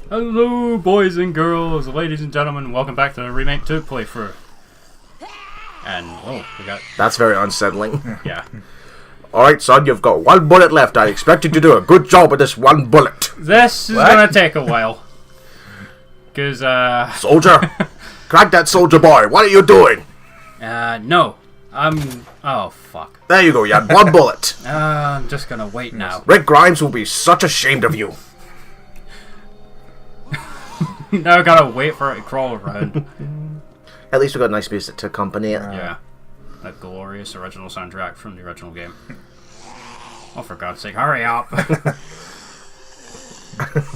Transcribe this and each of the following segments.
Hello, boys and girls, ladies and gentlemen. Welcome back to the Remake 2 playthrough. And, oh, we got... That's very unsettling. Yeah. Alright, son, you've got one bullet left. I expect you to do a good job with this one bullet. This is gonna take a while. Because, Soldier! Crack that soldier boy. What are you doing? no. Oh, fuck. There you go, you had one bullet. I'm just gonna wait now. Rick Grimes will be such ashamed of you. Now I gotta wait for it to crawl around. At least we got nice music to accompany it. Yeah. That glorious original soundtrack from the original game. Oh, for God's sake, hurry up!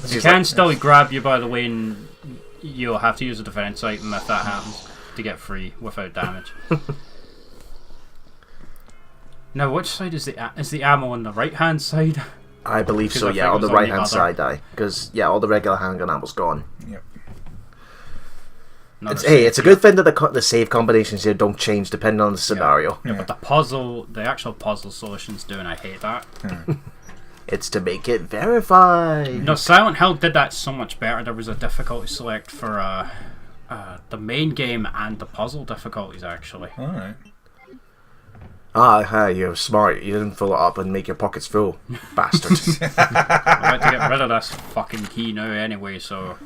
You can still grab you, by the way, and you'll have to use a defense item if that happens to get free without damage. Now, which side is the ammo on the right-hand side? I believe so, yeah, on the right-hand side, because, yeah, all the regular handgun ammo's gone. Yep. It's a good thing that the save combinations here don't change depending on the scenario. Yeah, but the actual puzzle solutions do, and I hate that. It's to make it verified. No, Silent Hill did that so much better. There was a difficulty select for the main game and the puzzle difficulties, actually. Alright. You're smart. You didn't fill it up and make your pockets full, bastard. I'm about to get rid of this fucking key now anyway, so...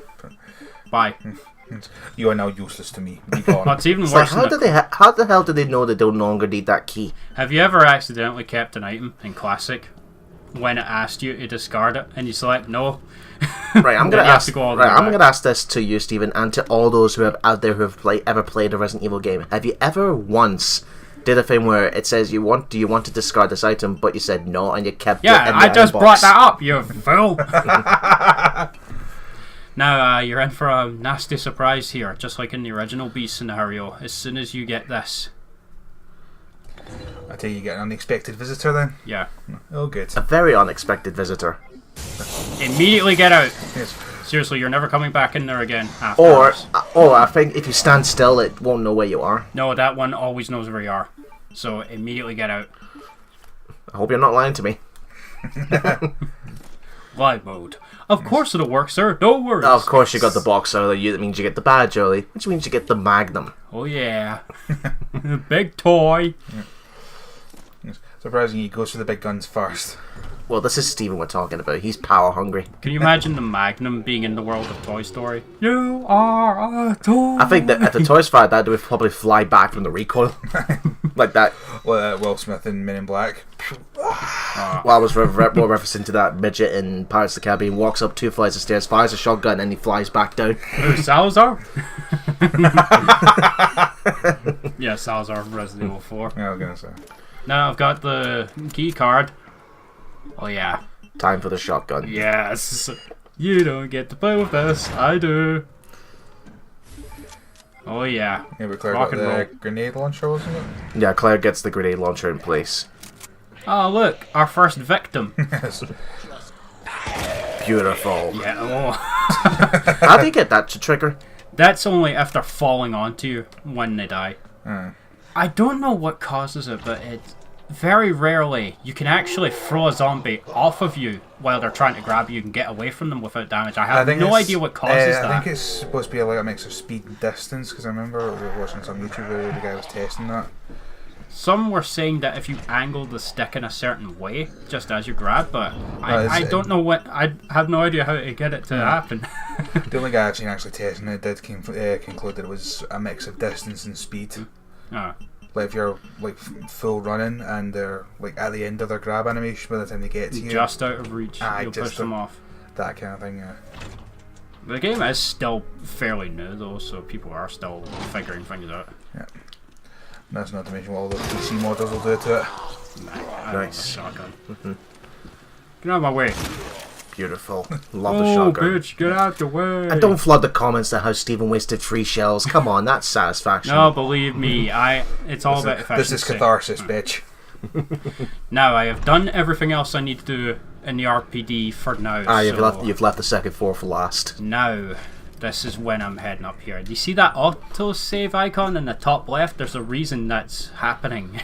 Bye. You are now useless to me. Be gone. What's even So worse how the hell do they know they no longer need that key? Have you ever accidentally kept an item in Classic when it asked you to discard it and you select no? Right, I'm gonna ask. I'm gonna ask this to you, Stephen, and to all those who have out there who have ever played a Resident Evil game. Have you ever once did a thing where it says do you want to discard this item, but you said no and you kept it? Yeah, I just brought that up, you fool. Now you're in for a nasty surprise here, just like in the original B scenario. As soon as you get this. I tell you, get an unexpected visitor then? Yeah. Oh, good. A very unexpected visitor. Immediately get out. Yes. Seriously, you're never coming back in there again after Or I think if you stand still, it won't know where you are. No, that one always knows where you are. So immediately get out. I hope you're not lying to me. Live mode. Of course it'll work, sir. No worries. Of course you got the box early. That means you get the badge early, which means you get the Magnum. Oh yeah. Big toy. Yes. Surprisingly, he goes for the big guns first. Well, this is Steven we're talking about. He's power hungry. Can you imagine the Magnum being in the world of Toy Story? You are a toy. I think that at the Toy Story that would probably fly back from the recoil. Like that. Will Smith in Men in Black. Well, I was referencing to that midget in Pirates of the Caribbean. Walks up 2 flights of stairs, fires a shotgun, and he flies back down. Who, Salazar? Yeah, Salazar from Resident Evil 4. Yeah, I was gonna say. Now I've got the key card. Oh yeah. Time for the shotgun. Yes. You don't get to play with this. I do. Oh yeah. Yeah, but Claire Rock got and the roll. grenade launcher, wasn't it? Yeah, Claire gets the grenade launcher in place. Oh look, our first victim. Yes. Beautiful. Yeah. Oh. How do you get that to trigger? That's only after falling onto you when they die. Hmm. I don't know what causes it, but it very rarely you can actually throw a zombie off of you while they're trying to grab you and get away from them without damage. I have no idea what causes that. I think it's supposed to be like a mix of speed and distance, because I remember watching some YouTube video the guy was testing that. Some were saying that if you angle the stick in a certain way, just as you grab, but I don't know what. I have no idea how to get it to happen. The only guy actually testing it did conclude that it was a mix of distance and speed. Oh. Like if you're like full running and they're like at the end of their grab animation by the time they get to you, Just out of reach, you'll push them off. That kind of thing, yeah. The game is still fairly new though, so people are still figuring things out. Yeah. That's not to mention what all those PC modders will do to it. Nah, I Nice. love the shotgun. Get out of my way. Beautiful. Love the shotgun. Bitch, get out the way. And don't flood the comments to how Stephen wasted 3 shells. Come on, that's satisfaction. No, believe me, it's all about efficiency. This is catharsis, bitch. Now, I have done everything else I need to do in the RPD for now. You've left the second floor for last. Now, this is when I'm heading up here. Do you see that auto-save icon in the top left? There's a reason that's happening.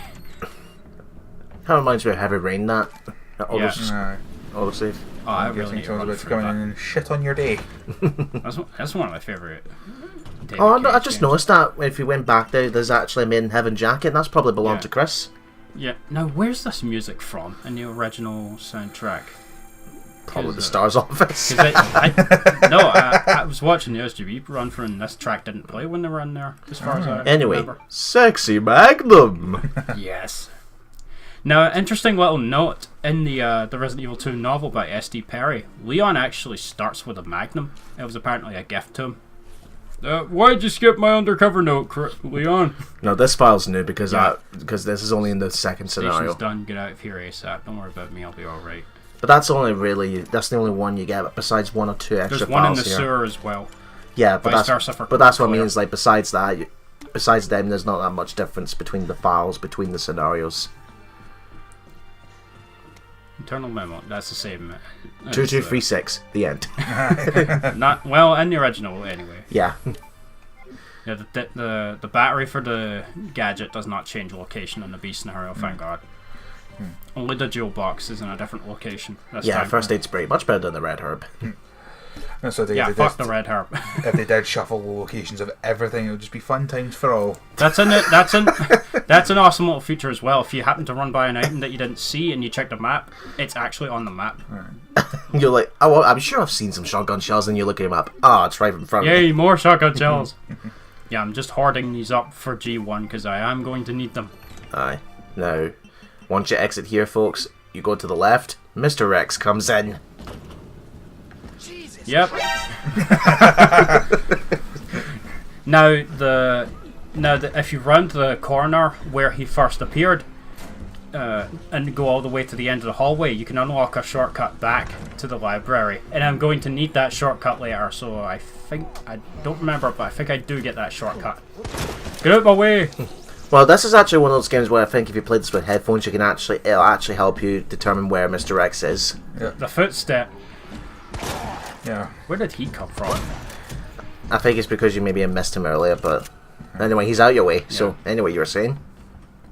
That reminds me of Heavy Rain, that. Yeah. Auto-save. Oh, I really need to someone's run about to through come in that. and shit on your day. That's one of my favourite. Oh, no, I just noticed that if you went back there's actually a Made in Heaven jacket, and that's probably belonged to Chris. Yeah. Now, where's this music from in the original soundtrack? Probably the Star's office. I was watching the SGB run through, and this track didn't play when they were in there, as far as I Anyway, remember. Sexy Magnum. Yes. Now, interesting little note in the Resident Evil 2 novel by S.D. Perry, Leon actually starts with a Magnum. It was apparently a gift to him. Why'd you skip my undercover note, Leon? No, this file's new because this is only in the second scenario. Station's done. Get out of here ASAP. Don't worry about me. I'll be all right. But that's the only one you get. Besides one or two extra There's files one in the here. sewer as well. Yeah, Vice versa for but that's what Claire. means. Like besides that, besides them, there's not that much difference between the files between the scenarios. Internal memo. That's the same. 2236. The end. Not well in the original anyway. Yeah. Yeah, the battery for the gadget does not change location in the B scenario. Thank God. Only the jewel box is in a different location. That's Yeah, fine. first aid spray much better than the red herb. So Fuck the red herb. If they did shuffle the locations of everything, it would just be fun times for all. That's an awesome little feature as well. If you happen to run by an item that you didn't see and you check the map, it's actually on the map. You're like, oh, well, I'm sure I've seen some shotgun shells, and you look at him up. Oh, it's right in front of me. Yay, more shotgun shells. Yeah, I'm just hoarding these up for G1 because I am going to need them. Aye. Now, once you exit here, folks, you go to the left. Mr. Rex comes in. Yep. Now, if you round the corner where he first appeared, and go all the way to the end of the hallway, you can unlock a shortcut back to the library. And I'm going to need that shortcut later, so I don't remember, but I think I do get that shortcut. Get out of my way! Well, this is actually one of those games where I think if you play this with headphones, it'll actually help you determine where Mr. X is. Yeah. The footstep. Yeah. Where did he come from? I think it's because you maybe missed him earlier, but anyway, he's out your way. So anyway, you were saying?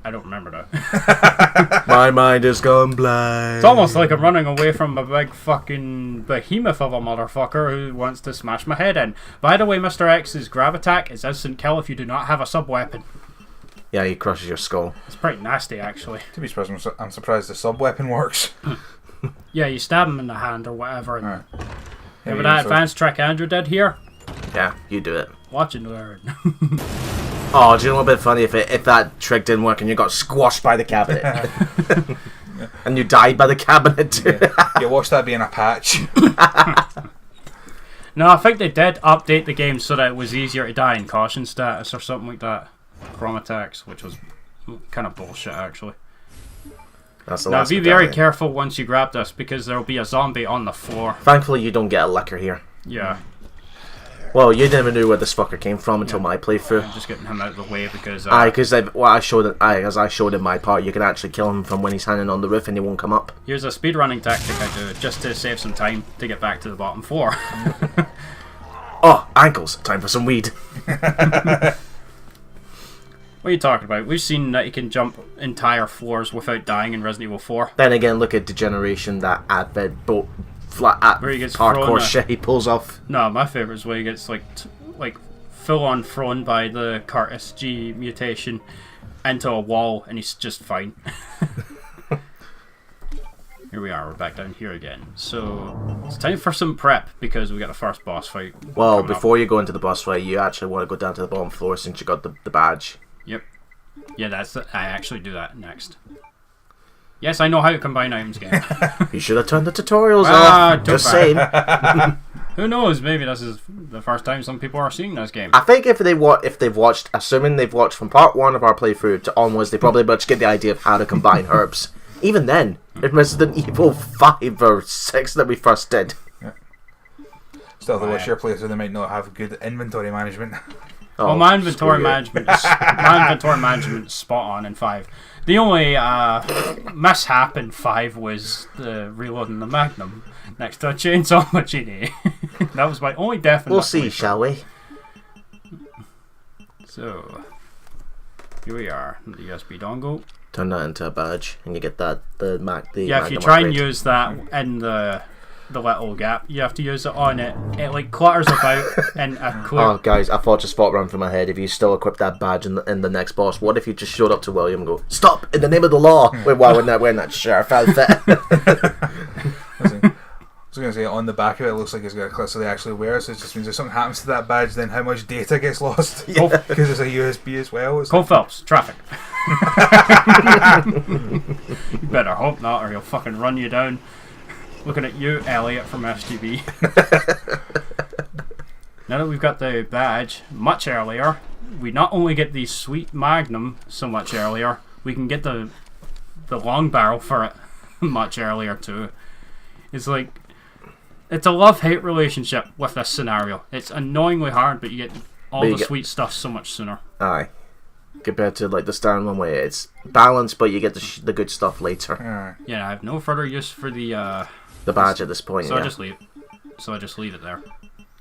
I don't remember that. My mind has gone blind. It's almost like I'm running away from a big fucking behemoth of a motherfucker who wants to smash my head in. By the way, Mr. X's grab attack is instant kill if you do not have a sub-weapon. Yeah, he crushes your skull. It's pretty nasty, actually. To be surprised, I'm surprised the sub-weapon works. Yeah, you stab him in the hand or whatever. And Right. yeah, but that advanced trick Andrew did here, Yeah, you do it. watch and learn. Oh, do you know what would be funny if that trick didn't work and you got squashed by the cabinet? And you died by the cabinet too. You watch that being a patch. No, I think they did update the game so that it was easier to die in caution status or something like that. Chrome attacks, which was kind of bullshit, actually. That's the Now, last be very medallion. careful once you grab this, because there will be a zombie on the floor. Thankfully, you don't get a liquor here. Yeah. Well, you never knew where this fucker came from until my playthrough. I'm just getting him out of the way because... Because as I showed in my part, you can actually kill him from when he's hanging on the roof and he won't come up. Here's a speedrunning tactic I do, just to save some time to get back to the bottom floor. Oh, ankles! Time for some weed. What are you talking about? We've seen that you can jump entire floors without dying in Resident Evil 4. Then again, look at Degeneration, that advent boat flat at Where he gets thrown hardcore shit he pulls off. No, my favourite is where he gets like full on thrown by the Curtis G mutation into a wall and he's just fine. Here we are, we're back down here again. So it's time for some prep because we got the first boss fight. Well, before you go into the boss fight, you actually want to go down to the bottom floor since you got the badge. Yep. Yeah, I actually do that next. Yes, I know how to combine items, game. You should have turned the tutorials off. Just saying. Who knows? Maybe this is the first time some people are seeing this game. I think if they've watched, assuming they've watched from part 1 of our playthrough to onwards, they probably much get the idea of how to combine herbs. Even then, in Resident Evil 5 or 6 that we first did. Yeah. Still, though, with your playthrough, they might not have good inventory management. Oh, well, my inventory management is spot on in 5. The only mishap in 5 was the reloading the Magnum next to a chainsaw machine. That was my only death in We'll that see, playthrough. shall we? So, here we are. The USB dongle. Turn that into a badge, and you get the Yeah, if you Magnum try and upgrade. use that in the the little gap. You have to use it on it. It like clutters about in a clear. Oh, guys, I thought just thought run through my head. If you still equip that badge in the next boss, what if you just showed up to William and go, "Stop! In the name of the law!" Wait, why we're not wearing that sheriff outfit? I was going to say, on the back of it, it looks like it's got a clip so they actually wear it, so it just means if something happens to that badge, then how much data gets lost. Yeah. Because it's a USB as well. It's Cole Phelps, traffic. You better hope not, or he'll fucking run you down. Looking at you, Elliot from SGB. Now that we've got the badge much earlier, we not only get the sweet Magnum so much earlier, we can get the long barrel for it much earlier too. It's like, it's a love-hate relationship with this scenario. It's annoyingly hard, but you get all the sweet stuff so much sooner. Aye. Compared to like the Star one way, it's balanced, but you get the good stuff later. Yeah, I have no further use for the badge at this point. So yeah. I just leave it there.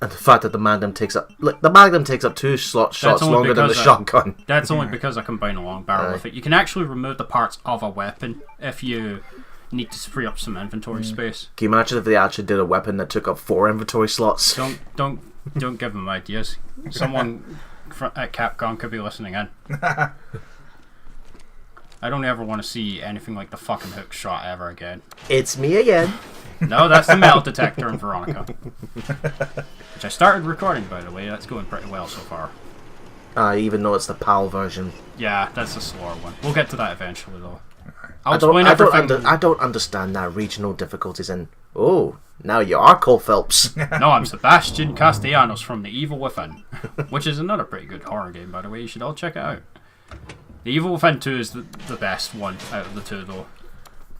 And the fact that the Magnum takes up 2 shots longer than the shotgun. That's only because I combine a long barrel with it. You can actually remove the parts of a weapon if you need to free up some inventory space. Can you imagine if they actually did a weapon that took up 4 inventory slots? Don't give them ideas. Someone at Capcom could be listening in. I don't ever want to see anything like the fucking hook shot ever again. It's me again. No, that's the metal detector in Veronica. Which I started recording, by the way. That's going pretty well so far. Even though it's the PAL version. Yeah, that's the slower one. We'll get to that eventually, though. I don't understand that regional difficulties in. Oh, now you are Cole Phelps. No, I'm Sebastian Castellanos from The Evil Within, which is another pretty good horror game, by the way. You should all check it out. The Evil Within 2 is the best one out of the two, though.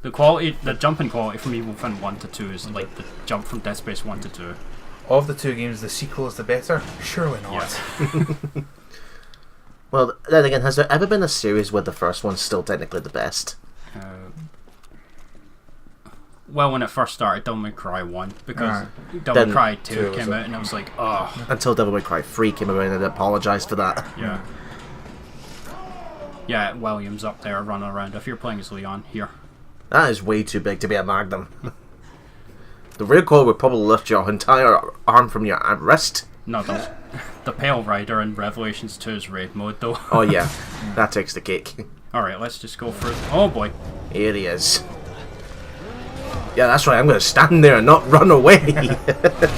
The jumping quality from Evil Within 1 to 2 is like the jump from Dead Space 1 to 2. Of the two games, the sequel is the better? Surely not. Yeah. Well, then again, has there ever been a series where the first one's still technically the best? Well, when it first started, Devil May Cry 1, because Devil May Cry 2 came out and it was like, oh. Until Devil May Cry 3 came around and apologised for that. Yeah. Yeah, William's up there running around. If you're playing as Leon, here. That is way too big to be a Magnum. The recoil would probably lift your entire arm from your wrist. No, the Pale Rider in Revelations 2's raid mode, though. Oh yeah, that takes the cake. Alright, let's just go for it. Oh boy. Here he is. Yeah, that's right, I'm going to stand there and not run away.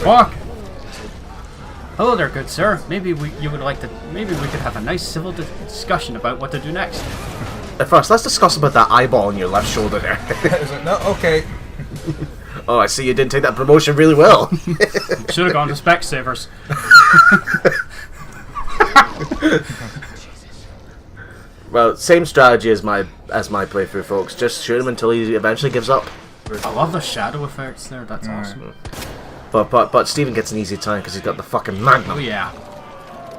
Fuck! Hello there, good sir. Maybe we could have a nice civil discussion about what to do next. At first, let's discuss about that eyeball on your left shoulder there. Like, no, okay. Oh, I see you didn't take that promotion really well. Should have gone to Specsavers. Well, same strategy as my playthrough, folks. Just shoot him until he eventually gives up. I love the shadow effects there. That's awesome. But Steven gets an easy time because he's got the fucking Magnum. Oh yeah.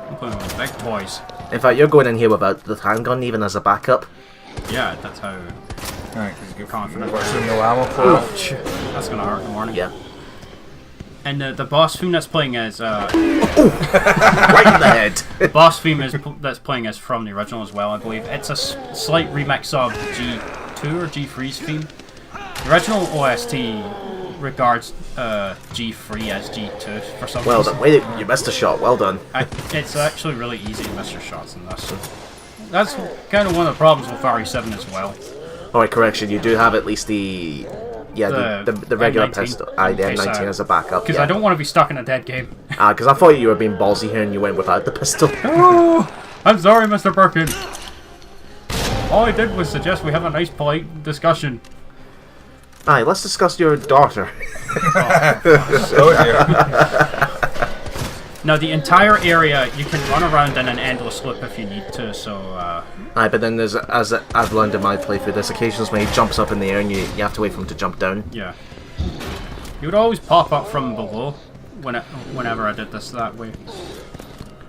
I'm playing with big toys. In fact, you're going in here without the handgun even as a backup. Yeah, that's how. Alright, because you're confident. Virtually no ammo for Oh it. shit, that's gonna hurt in the morning. Yeah. And the boss theme that's playing as Right in the head. boss theme that's playing as from the original as well, I believe. It's a slight remix of G2 or G3's theme. The original OST regards G3 as G2 for some Well reason. done. Wait, you missed a shot. Well done. It's actually really easy to miss your shots in this. That's kind of one of the problems with RE7 as well. Alright, correction. You do have at least the regular M19. pistol. The M19 as a backup. Because I don't want to be stuck in a dead game. Because I thought you were being ballsy here and you went without the pistol. Oh, I'm sorry, Mr. Birkin. All I did was suggest we have a nice, polite discussion. Aye, let's discuss your daughter. Oh dear. Now, the entire area, you can run around in an endless loop if you need to, so... Aye, but then there's, as I've learned in my playthrough, there's occasions when he jumps up in the air and you have to wait for him to jump down. Yeah. He would always pop up from below whenever I did this that way.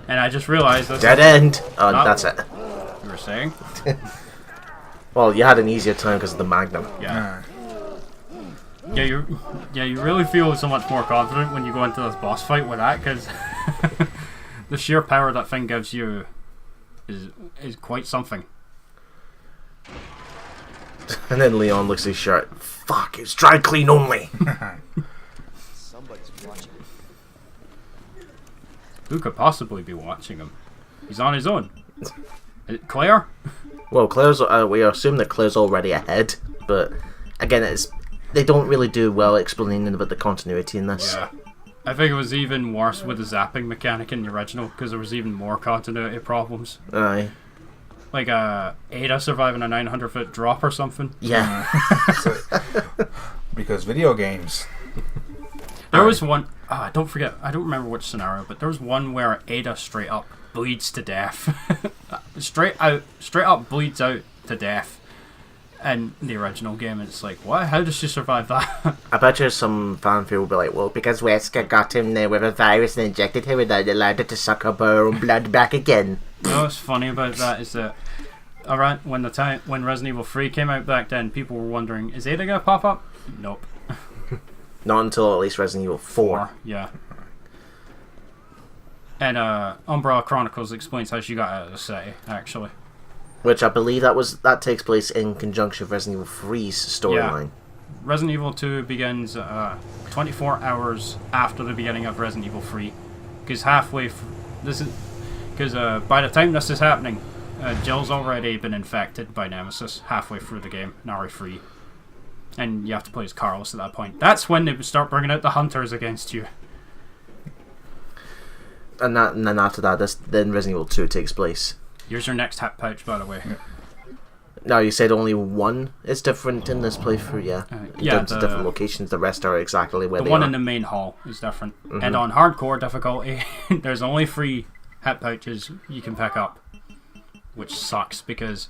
And I just realized this... Dead end! Oh, that's it. You were saying? Well, you had an easier time because of the Magnum. Yeah. You really feel so much more confident when you go into this boss fight with that, because the sheer power that thing gives you is quite something. And then Leon looks at his shirt. Fuck, it's dry clean only. Who could possibly be watching him? He's on his own. Claire? Well, Claire's. We assume that Claire's already ahead, but again, they don't really do well explaining about the continuity in this. Yeah. I think it was even worse with the zapping mechanic in the original, because there was even more continuity problems. Aye. Like Ada surviving a 900-foot drop or something. Yeah. Because video games. There was one. I don't remember which scenario, but there was one where Ada straight up bleeds to death. straight up bleeds out to death. In the original game, it's like, what? How does she survive that? I bet you some fanfare will be like, well, because Wesker got him there with a virus and injected her without allowed her to suck up her own blood back again. You know what's funny about that is that around when Resident Evil 3 came out back then, people were wondering, is Ada gonna pop up? Nope. Not until at least Resident Evil 4. Yeah. And Umbrella Chronicles explains how she got out of the city, actually. Which I believe that takes place in conjunction with Resident Evil 3's storyline. Yeah. Resident Evil 2 begins 24 hours after the beginning of Resident Evil 3, because by the time this is happening, Jill's already been infected by Nemesis halfway through the game, in RE3, and you have to play as Carlos at that point. That's when they start bringing out the hunters against you. And then after that, then Resident Evil 2 takes place. Here's your next hat pouch, by the way. Now, you said only one is different in this playthrough, yeah? In terms of different locations, the rest are exactly where they are. The one in the main hall is different. And on hardcore difficulty, there's only 3 hat pouches you can pick up. Which sucks, because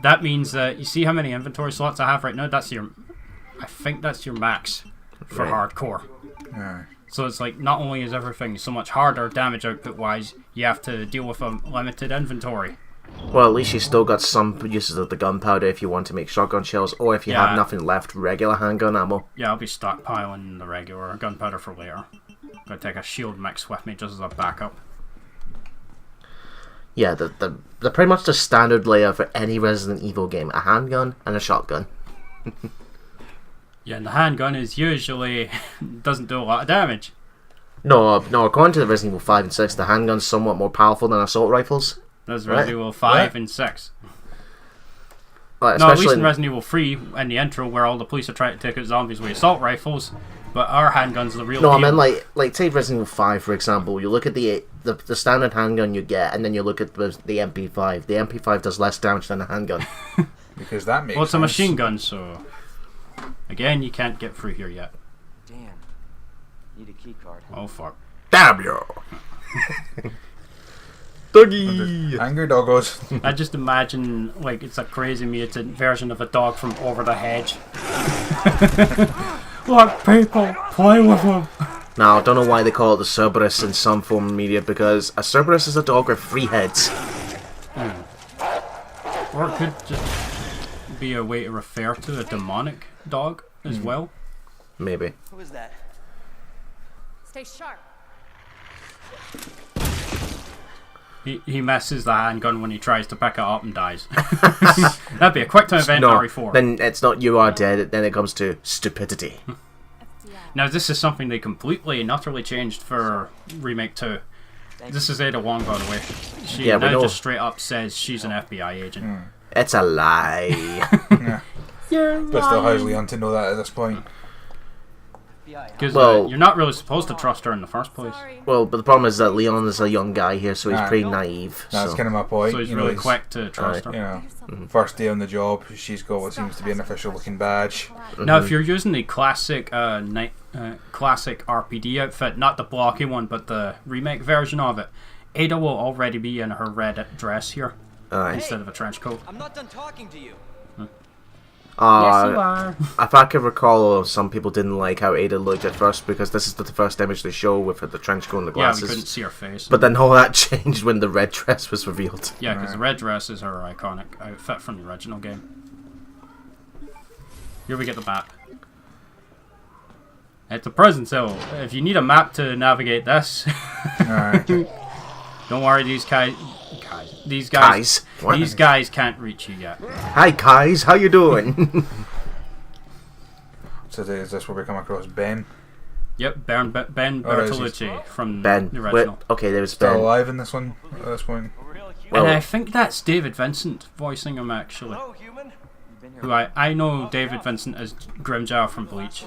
that means that, you see how many inventory slots I have right now? I think that's your max for hardcore. Yeah. So it's like, not only is everything so much harder damage output wise, you have to deal with a limited inventory. Well, at least you still got some uses of the gunpowder if you want to make shotgun shells, or if you have nothing left, regular handgun ammo. Yeah, I'll be stockpiling the regular gunpowder for later. Gotta take a shield mix with me just as a backup. Yeah, they're pretty much the standard layout for any Resident Evil game. A handgun and a shotgun. Yeah, and the handgun is usually doesn't do a lot of damage. No, according to the Resident Evil 5 and 6, the handgun's somewhat more powerful than assault rifles. That's Resident Evil 5 and 6. Right, no, at least in Resident Evil 3, in the intro, where all the police are trying to take out zombies with assault rifles, but our handgun's the real deal. No, I mean, like take Resident Evil 5, for example. You look at the standard handgun you get, and then you look at the MP5. The MP5 does less damage than a handgun. Because that makes Well, it's a sense. machine gun, so... Again, you can't get through here yet. Damn. Need a key card. Oh, fuck. Damn you! Doggy! Angry doggos. I just imagine, like, it's a crazy mutant version of a dog from Over the Hedge. Let people play with him! Now, I don't know why they call it the Cerberus in some form of media, because a Cerberus is a dog with 3 heads. Or it could just be a way to refer to a demonic dog as well. Maybe. Who is that? Stay sharp. He messes the handgun when he tries to pick it up and dies. That'd be a quick time event RE4. Then it's not you are dead, then it comes to stupidity. Now this is something they completely and utterly changed for Remake 2. This is Ada Wong, by the way. She now just straight up says she's an FBI agent. It's a lie. Yeah. But still, how's Leon to know that at this point? Because you're not really supposed to trust her in the first place. Well, but the problem is that Leon is a young guy here, so he's pretty naive. That's so. kind of my point. So he's really quick to trust her. You know, first day on the job, she's got what seems to be an official looking badge. Now, if you're using the classic classic RPD outfit, not the blocky one, but the remake version of it, Ada will already be in her red dress here instead of a trench coat. I'm not done talking to you. Yes, you are. If I could recall, some people didn't like how Ada looked at first because this is the first image they show with the trench coat and the glasses. Yeah, we couldn't see her face. But then all that changed when the red dress was revealed. Yeah, because the red dress is her iconic outfit from the original game. Here we get the map. It's a prison cell. If you need a map to navigate this, don't worry. These guys can't reach you yet. Hi, guys. How you doing? So is this where we come across Ben? Yep, Ben Oh, is he? Bertolucci from Ben. the Wait, original. okay, there was Still Ben. alive in this one at this point. Well, And I think that's David Vincent voicing him, actually. Hello, human. You've been here. Who I know David Vincent as Grimjar from Bleach.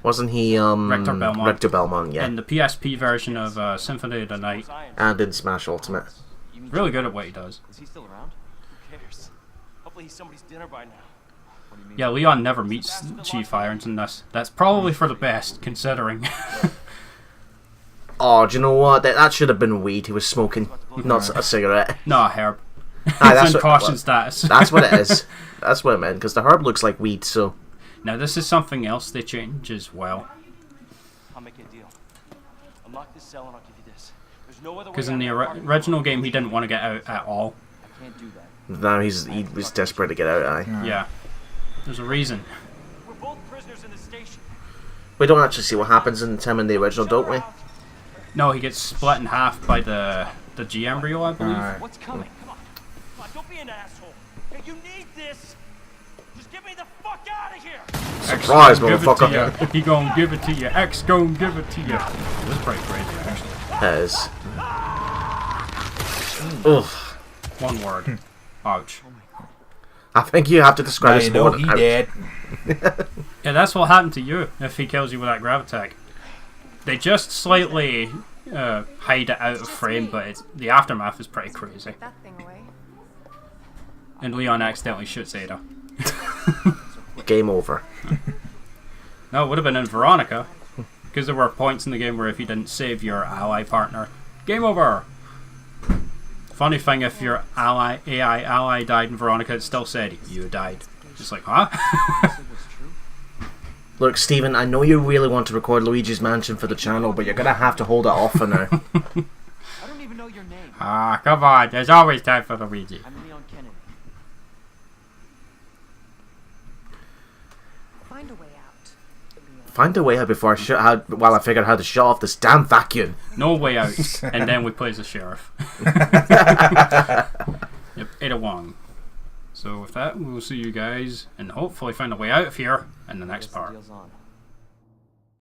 wasn't he Rector Belmont. Rector Belmont, yeah. In the PSP version of Symphony of the Night. And in Smash Ultimate. You mean Really good at what he does. Is he still around? Who cares? Hopefully he's somebody's dinner by now. What do you mean? Yeah, Leon never meets Chief Irons in this. That's probably for the best, considering. Oh, do you know what? That should have been weed he was smoking, not a cigarette. No, herb. That's It's in what- caution status. That's what it is. That's what it meant, because the herb looks like weed, so... Now, this is something else they change as well. I'll make you a deal. Unlock this cell and I'll give you this. There's no other way. Because in out the of that fucking original room. game, he didn't want to get out at all. I can't do that. Now he was desperate to get out, aye. Yeah. There's a reason. We're both prisoners in the station. We don't actually see what happens in him in the original, don't we? No, he gets split in half by the G embryo, I believe. Alright. What's coming? Come on. Come on, don't be an asshole. Hey, you need this. Just get me the fuck out of here. Surprise, Give it to motherfucker. you. He gon' give it to you. X gon' give it to you. This is pretty crazy, actually. That is. Ugh. One word. Ouch. I think you have to describe Now this you know more. he dead. Yeah, that's what happened to you if he kills you with that gravitek. They just slightly hide it out of frame, but the aftermath is pretty crazy. Put that thing away. And Leon accidentally shoots Ada. Game over. No, it would have been in Veronica, because there were points in the game where if you didn't save your ally partner, game over. Funny thing, if your AI ally died in Veronica, it still said you died. Just like, huh? Look, Steven, I know you really want to record Luigi's Mansion for the channel, but you're gonna have to hold it off for now. I don't even know your name. Ah, come on. There's always time for Luigi. I'm Leon Kennedy. Find a way out. Find a way out before while I figure out how to shut off this damn vacuum. No way out. And then we play as the sheriff. Yep, Ada Wong. So with that, we'll see you guys and hopefully find a way out of here in the next Guess the part. deal's on.